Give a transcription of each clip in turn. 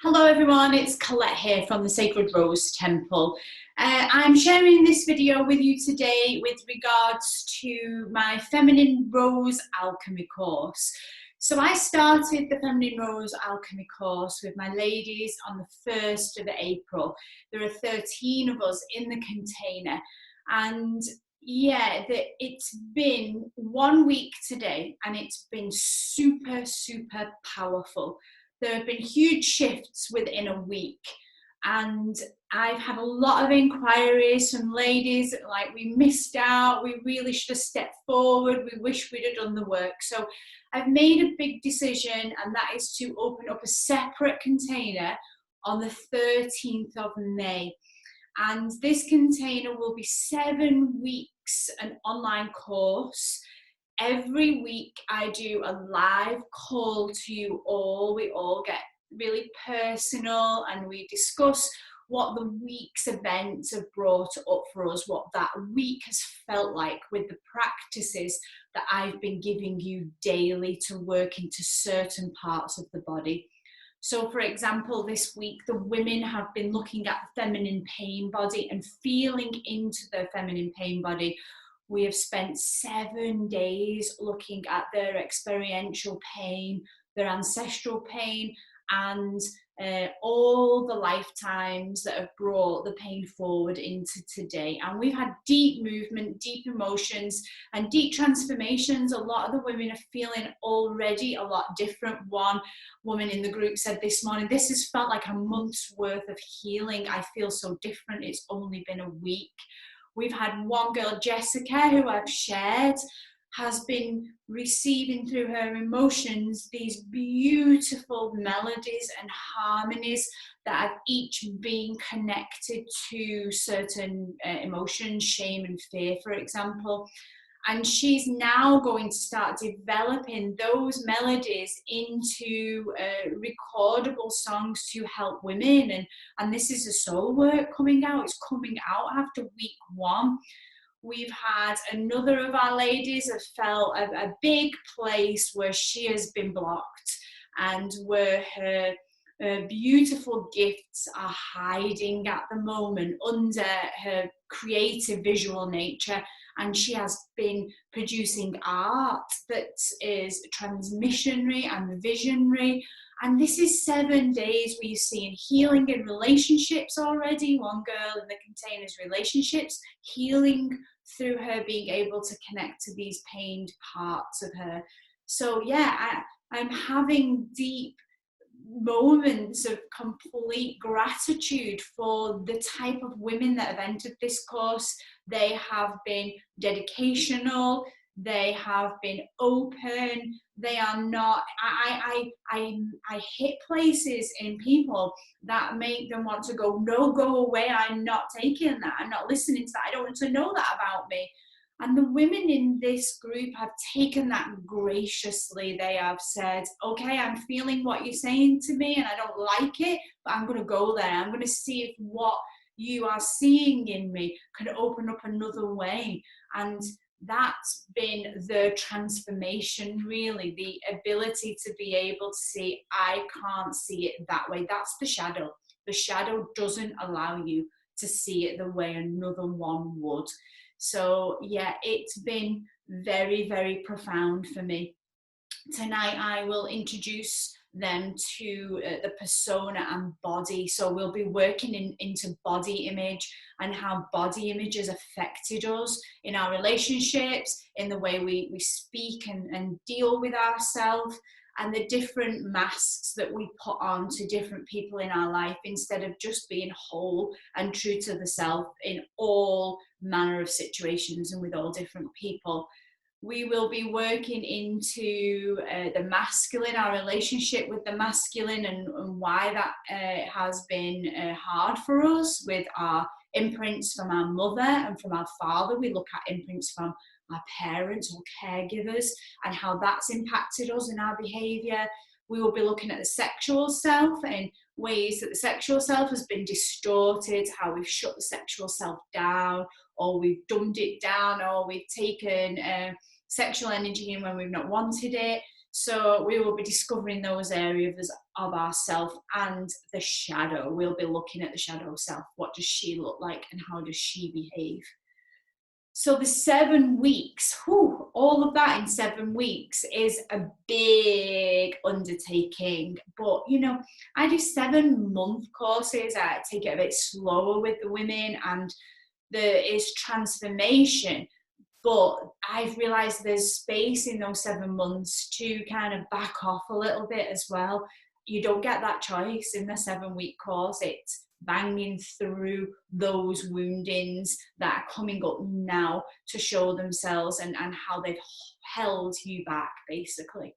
Hello everyone, it's Collette here from the Sacred Rose Temple. I'm sharing this video with you today with regards to my Feminine Rose Alchemy course. So I started the Feminine Rose Alchemy course with my ladies on the 1st of April. There are 13 of us in the container, and yeah, it's been 1 week today and it's been super powerful. There have been huge shifts within a week, and I've had a lot of inquiries from ladies like, we missed out, we really should have stepped forward, we wish we'd have done the work. So I've made a big decision, and that is to open up a separate container on the 13th of May. And this container will be 7 weeks, an online course. Every week I do a live call to you all. We all get really personal and we discuss what the week's events have brought up for us, what that week has felt like with the practices that I've been giving you daily to work into certain parts of the body. So for example, this week, the women have been looking at the feminine pain body and feeling into their feminine pain body. We have spent 7 days looking at their experiential pain, their ancestral pain, and all the lifetimes that have brought the pain forward into today. And we've had deep movement, deep emotions, and deep transformations. A lot of the women are feeling already a lot different. One woman in the group said this morning, this has felt like a month's worth of healing. I feel so different. It's only been a week. We've had one girl, Jessica, who I've shared, has been receiving through her emotions these beautiful melodies and harmonies that have each been connected to certain emotions, shame and fear, for example. And she's now going to start developing those melodies into recordable songs to help women. And this is a soul work coming out. It's coming out after week 1. We've had another of our ladies have felt a big place where she has been blocked and where her beautiful gifts are hiding at the moment under her creative visual nature. And she has been producing art that is transmissionary and visionary. And this is 7 days we've seen healing in relationships already. One girl in the container's relationships, healing through her being able to connect to these pained parts of her. So yeah, I'm having deep moments of complete gratitude for the type of women that have entered this course. They have been dedicational, they have been open, they are not, I hit places in people that make them want to go, no, go away, I'm not taking that, I'm not listening to that, I don't want to know that about me. And the women in this group have taken that graciously. They have said, okay, I'm feeling what you're saying to me and I don't like it, but I'm going to go there. I'm going to see if what you are seeing in me can open up another way. And that's been the transformation, really, the ability to be able to see, I can't see it that way. That's the shadow. The shadow doesn't allow you to see it the way another one would. So yeah, it's been very profound for me. Tonight I will introduce them to the persona and body. So we'll be working into body image and how body image has affected us in our relationships, in the way we speak and deal with ourselves, and the different masks that we put on to different people in our life instead of just being whole and true to the self in all manner of situations and with all different people. We will be working into the masculine, our relationship with the masculine, and why that has been hard for us with our imprints from our mother and from our father. We look at imprints from our parents or caregivers and how that's impacted us in our behaviour. We will be looking at the sexual self and ways that the sexual self has been distorted, how we've shut the sexual self down, or we've dumbed it down, or we've taken sexual energy in when we've not wanted it. So we will be discovering those areas of ourselves and the shadow. We'll be looking at the shadow self. What does she look like and how does she behave? So the 7 weeks, whew, all of that in 7 weeks is a big undertaking. But, you know, I do 7-month courses. I take it a bit slower with the women, and there is transformation. But I've realized there's space in those 7 months to kind of back off a little bit as well. You don't get that choice in the 7-week course. It's banging through those woundings that are coming up now to show themselves and how they've held you back, basically.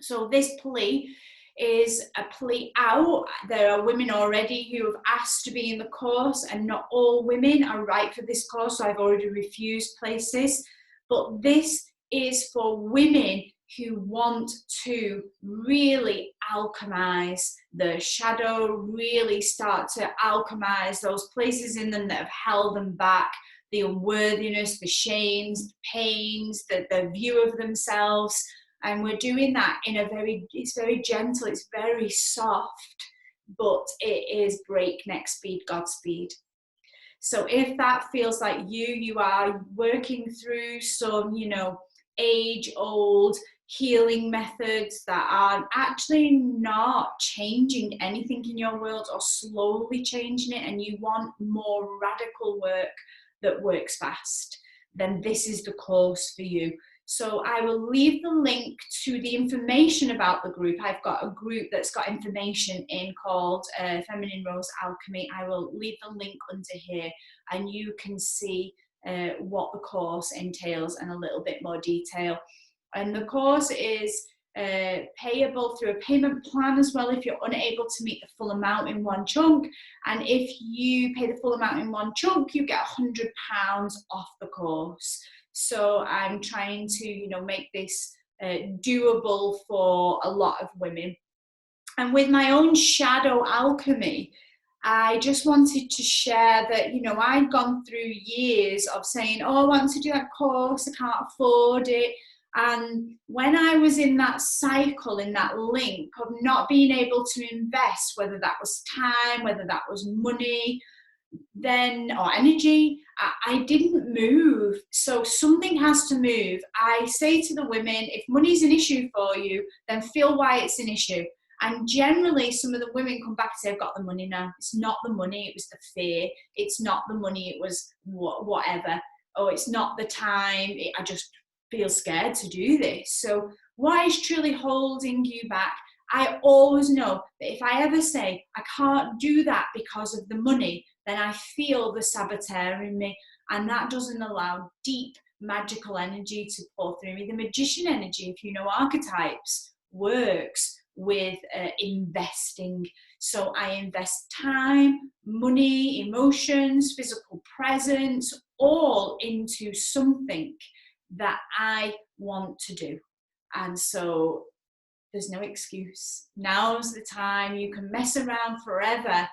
So this plea is a plea out. There are women already who have asked to be in the course, and not all women are right for this course, so I've already refused places. But this is for women who want to really alchemize the shadow, really start to alchemize those places in them that have held them back, the unworthiness, the shames, the pains, the view of themselves. And we're doing that in it's very gentle, it's very soft, but it is breakneck speed, Godspeed. So if that feels like you are working through some, you know, age-old healing methods that are actually not changing anything in your world or slowly changing it, and you want more radical work that works fast, then this is the course for you. So I will leave the link to the information about the group. I've got a group that's got information in called Feminine Rose Alchemy. I will leave the link under here, and you can see what the course entails and a little bit more detail. And the course is payable through a payment plan as well if you're unable to meet the full amount in one chunk. And if you pay the full amount in one chunk, you get £100 off the course. So I'm trying to, you know, make this doable for a lot of women. And with my own shadow alchemy, I just wanted to share that, you know, I'd gone through years of saying, oh, I want to do that course, I can't afford it. And when I was in that cycle, in that link of not being able to invest, whether that was time, whether that was money, then or energy, I didn't move. So something has to move. I say to the women, if money's an issue for you, then feel why it's an issue. And generally some of the women come back and say, I've got the money now. It's not the money, it was the fear. It's not the money, it was whatever. Oh, it's not the time, I just feel scared to do this. So what is truly holding you back? I always know that if I ever say I can't do that because of the money, then I feel the saboteur in me, and that doesn't allow deep magical energy to pour through me. The magician energy, if you know archetypes, works with investing. So I invest time, money, emotions, physical presence, all into something that I want to do. And so there's no excuse. Now's the time. You can mess around forever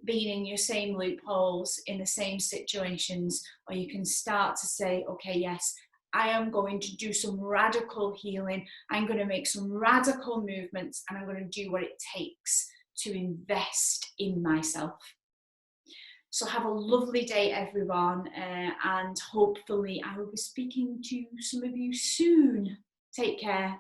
being in your same loopholes, in the same situations, or you can start to say, okay, yes, I am going to do some radical healing. I'm going to make some radical movements, and I'm going to do what it takes to invest in myself. So have a lovely day, everyone, and hopefully I will be speaking to some of you soon. Take care.